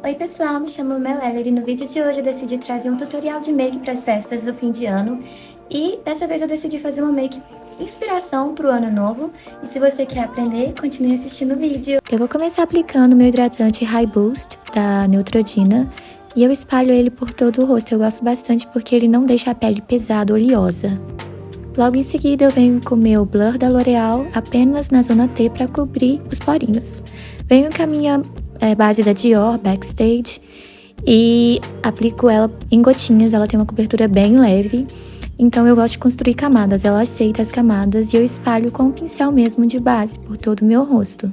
Oi pessoal, me chamo Melela e no vídeo de hoje eu decidi trazer um tutorial de make para as festas do fim de ano e dessa vez eu decidi fazer uma make inspiração para o ano novo e se você quer aprender, continue assistindo o vídeo. Eu vou começar aplicando meu hidratante High Boost da Neutrogena e eu espalho ele por todo o rosto. Eu gosto bastante porque ele não deixa a pele pesada, oleosa. Logo em seguida eu venho com o meu Blur da L'Oreal apenas na zona T para cobrir os porinhos. Venho com a minha base da Dior, Backstage, e aplico ela em gotinhas. Ela tem uma cobertura bem leve, então eu gosto de construir camadas. Ela aceita as camadas e eu espalho com um pincel mesmo de base por todo o meu rosto.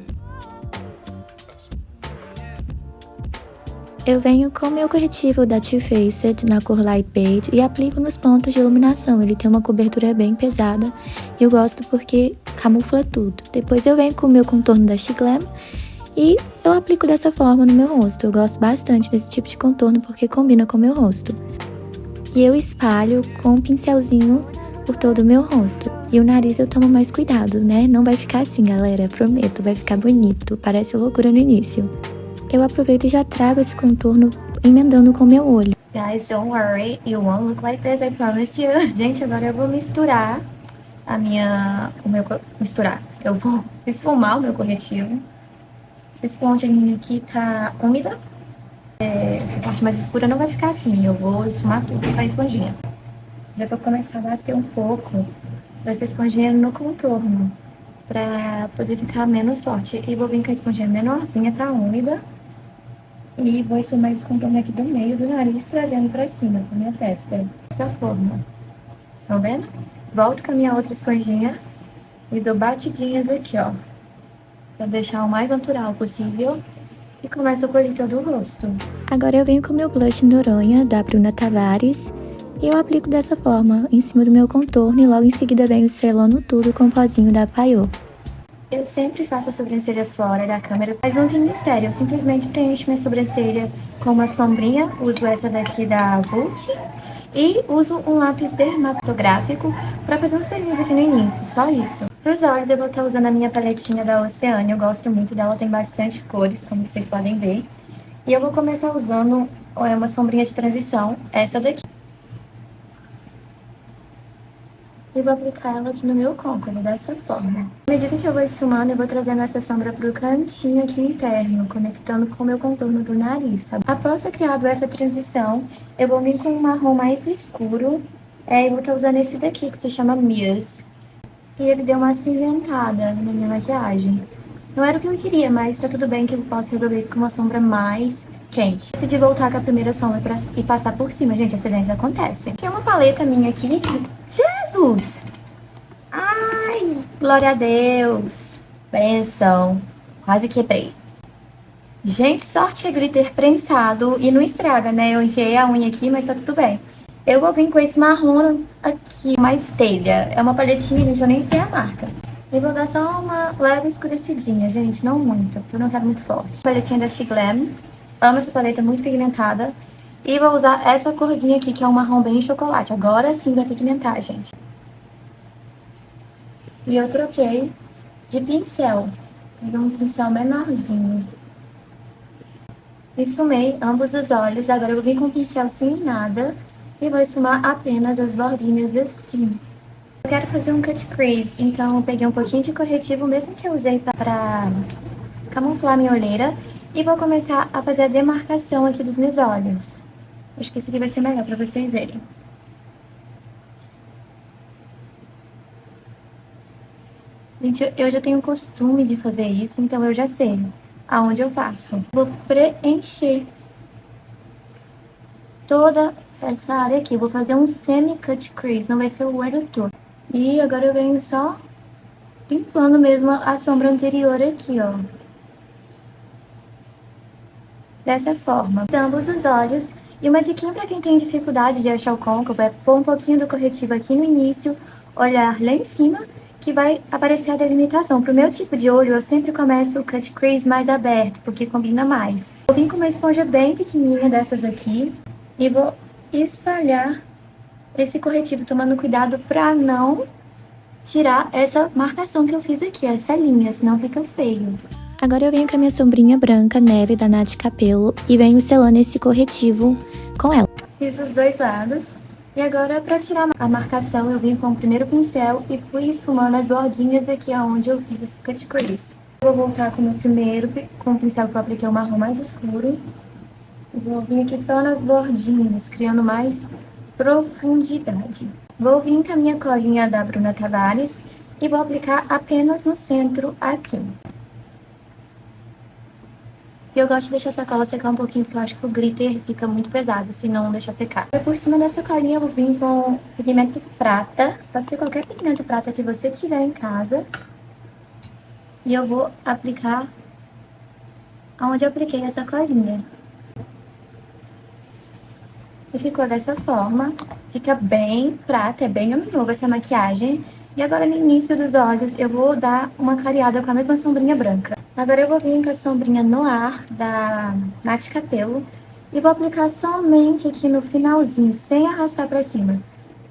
Eu venho com o meu corretivo da Too Faced na cor Light Beige e aplico nos pontos de iluminação. Ele tem uma cobertura bem pesada e eu gosto porque camufla tudo. Depois eu venho com o meu contorno da Shiglam e eu aplico dessa forma no meu rosto. Eu gosto bastante desse tipo de contorno porque combina com o meu rosto. E eu espalho com um pincelzinho por todo o meu rosto. E o nariz eu tomo mais cuidado, né? Não vai ficar assim, galera, prometo, vai ficar bonito. Parece loucura no início. Eu aproveito e já trago esse contorno emendando com o meu olho. Guys, don't worry, you won't look like this, I promise you. Gente, agora eu vou misturar eu vou esfumar o meu corretivo. Essa esponja aqui tá úmida. Essa parte mais escura não vai ficar assim. Eu vou esfumar tudo com a esponjinha. Já vou começar a bater um pouco dessa esponjinha no contorno, pra poder ficar menos forte. E vou vir com a esponjinha menorzinha, tá úmida. E vou esfumar esse contorno aqui do meio do nariz, trazendo pra cima, pra minha testa. Dessa forma. Estão vendo? Volto com a minha outra esponjinha e dou batidinhas aqui, ó. Pra deixar o mais natural possível. E começo a polir todo o rosto. Agora eu venho com o meu blush Noronha, da Bruna Tavares. E eu aplico dessa forma, em cima do meu contorno. E logo em seguida venho selando tudo com o pozinho da Payot. Eu sempre faço a sobrancelha fora da câmera, mas não tem mistério. Eu simplesmente preencho minha sobrancelha com uma sombrinha. Uso essa daqui da Vult. E uso um lápis dermatográfico para fazer uns pelinhos aqui no início, só isso. Para os olhos eu vou estar usando a minha paletinha da Oceania, eu gosto muito dela, tem bastante cores, como vocês podem ver. E eu vou começar usando uma sombrinha de transição, essa daqui. E vou aplicar ela aqui no meu côncavo, dessa forma. À medida que eu vou esfumando, eu vou trazendo essa sombra pro cantinho aqui interno, conectando com o meu contorno do nariz, tá? Após ter criado essa transição, eu vou vir com um marrom mais escuro. Eu vou estar usando esse daqui, que se chama Muse. E ele deu uma acinzentada na minha maquiagem. Não era o que eu queria, mas tá tudo bem que eu posso resolver isso com uma sombra mais quente. Decidi voltar com a primeira sombra e passar por cima. Gente, acidentes acontecem. Tinha uma paleta minha aqui. Jesus! Ai, glória a Deus. Benção. Quase quebrei. Gente, sorte que é glitter prensado e não estraga, né? Eu enfiei a unha aqui, mas tá tudo bem. Eu vou vir com esse marrom aqui, mais telha. É uma paletinha, gente, eu nem sei a marca. E vou dar só uma leve escurecidinha, gente, não muito, porque eu não quero muito forte. Paletinha da Shiglam. Amo essa paleta, muito pigmentada. E vou usar essa corzinha aqui, que é um marrom bem chocolate. Agora sim vai pigmentar, gente. E eu troquei de pincel. Peguei um pincel menorzinho. Esfumei ambos os olhos. Agora eu vou vir com o pincel sem nada. E vou esfumar apenas as bordinhas assim. Eu quero fazer um cut crease, então eu peguei um pouquinho de corretivo, mesmo que eu usei para camuflar minha olheira. E vou começar a fazer a demarcação aqui dos meus olhos. Acho que esse aqui vai ser melhor para vocês verem. Gente, eu já tenho costume de fazer isso, então eu já sei aonde eu faço. Vou preencher toda essa área aqui. Vou fazer um semi-cut crease, não vai ser o olho todo. E agora eu venho só limpando mesmo a sombra anterior aqui, ó. Dessa forma. Ambos os olhos. E uma diquinha pra quem tem dificuldade de achar o côncavo é pôr um pouquinho do corretivo aqui no início, olhar lá em cima, que vai aparecer a delimitação. Pro meu tipo de olho, eu sempre começo o cut crease mais aberto, porque combina mais. Eu vim com uma esponja bem pequenininha dessas aqui e vou espalhar esse corretivo, tomando cuidado pra não tirar essa marcação que eu fiz aqui, essa linha, senão fica feio. Agora eu venho com a minha sombrinha branca, Neve, da Nath Capello, e venho selando esse corretivo com ela. Fiz os dois lados. E agora, para tirar a marcação, eu vim com o primeiro pincel e fui esfumando as bordinhas aqui onde eu fiz esse cut crease. Vou voltar com o meu primeiro, com o pincel que eu apliquei o marrom mais escuro. E vou vir aqui só nas bordinhas, criando mais profundidade. Vou vir com a minha colinha da Bruna Tavares e vou aplicar apenas no centro aqui. E eu gosto de deixar essa cola secar um pouquinho, porque eu acho que o glitter fica muito pesado, se não deixar secar. E por cima dessa colinha eu vou vir com pigmento prata, pode ser qualquer pigmento prata que você tiver em casa. E eu vou aplicar onde eu apliquei essa colinha. E ficou dessa forma, fica bem prata, é bem novo essa maquiagem. E agora no início dos olhos eu vou dar uma clareada com a mesma sombrinha branca. Agora eu vou vir com a sombrinha Noir da Nath Capello e vou aplicar somente aqui no finalzinho, sem arrastar pra cima.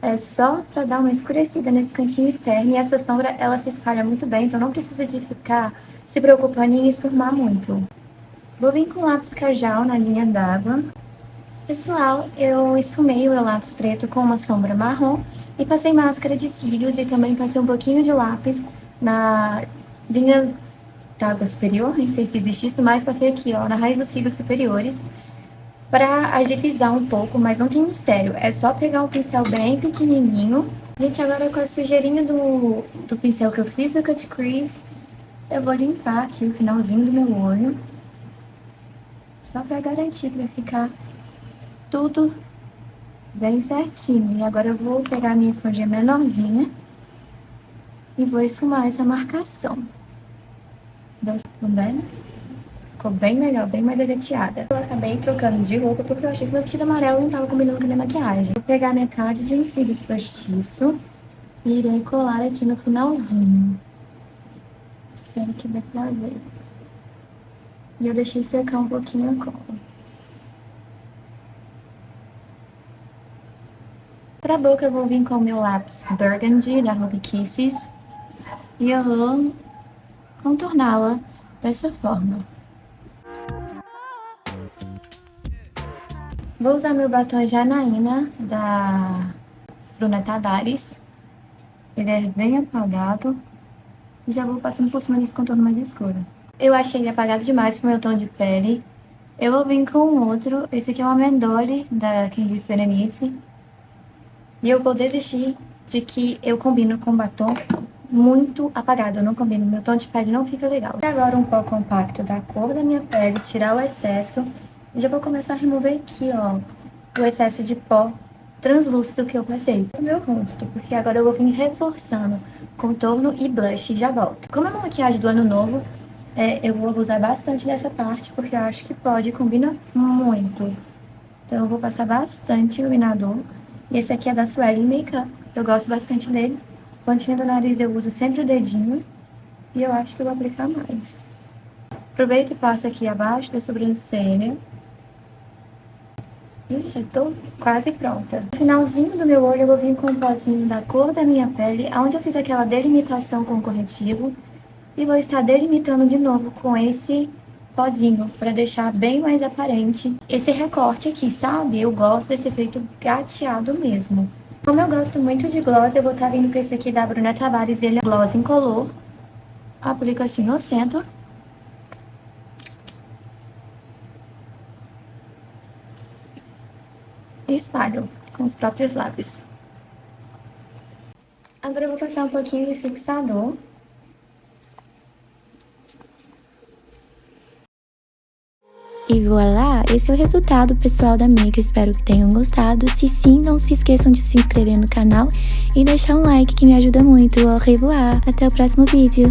É só pra dar uma escurecida nesse cantinho externo e essa sombra ela se espalha muito bem, então não precisa de ficar se preocupando em esfumar muito. Vou vir com lápis Kajal na linha d'água. Pessoal, eu esfumei o meu lápis preto com uma sombra marrom e passei máscara de cílios e também passei um pouquinho de lápis na linha d'água superior, nem sei se existe isso, mas passei aqui, ó, na raiz dos cílios superiores para agilizar um pouco, mas não tem mistério, é só pegar um pincel bem pequenininho. Gente, agora com a sujeirinha do pincel que eu fiz o cut crease, eu vou limpar aqui o finalzinho do meu olho, só para garantir que vai ficar tudo bem certinho. E agora eu vou pegar a minha esponjinha menorzinha e vou esfumar essa marcação. Tá vendo? Ficou bem melhor, bem mais agateada. Eu acabei trocando de roupa porque eu achei que meu vestido amarelo não tava combinando com a minha maquiagem. Vou pegar metade de um cílios postiço e irei colar aqui no finalzinho. Espero que dê pra ver. E eu deixei secar um pouquinho a cola. Pra boca eu vou vir com o meu lápis Burgundy da Ruby Kisses e eu vou contorná-la dessa forma. Vou usar meu batom Janaína da Bruna Tavares. Ele é bem apagado e já vou passando por cima desse contorno mais escuro. Eu achei ele apagado demais pro meu tom de pele. Eu vou vir com outro, esse aqui é uma Mendole da Candice Berenice. E eu vou desistir de que eu combino com batom muito apagado. Eu não combino, meu tom de pele não fica legal. E agora um pó compacto da cor da minha pele, tirar o excesso. E já vou começar a remover aqui, ó, o excesso de pó translúcido que eu passei no meu rosto. Porque agora eu vou vir reforçando contorno e blush e já volto. Como é uma maquiagem do ano novo, eu vou usar bastante dessa parte, porque eu acho que pode combinar muito. Então eu vou passar bastante iluminador. E esse aqui é da Swelly Makeup. Eu gosto bastante dele. Pontinha do nariz eu uso sempre o dedinho. E eu acho que eu vou aplicar mais. Aproveito e passo aqui abaixo da sobrancelha. E já tô quase pronta. No finalzinho do meu olho eu vou vir com um pozinho da cor da minha pele, onde eu fiz aquela delimitação com corretivo. E vou estar delimitando de novo com esse pozinho, para deixar bem mais aparente esse recorte aqui, sabe? Eu gosto desse efeito gateado mesmo. Como eu gosto muito de gloss, eu vou estar vindo com esse aqui da Bruna Tavares, ele é gloss incolor. Aplico assim no centro. E espalho com os próprios lábios. Agora eu vou passar um pouquinho de fixador. E voilá, esse é o resultado, pessoal, da make. Eu espero que tenham gostado. Se sim, não se esqueçam de se inscrever no canal e deixar um like que me ajuda muito. Au revoir! Até o próximo vídeo!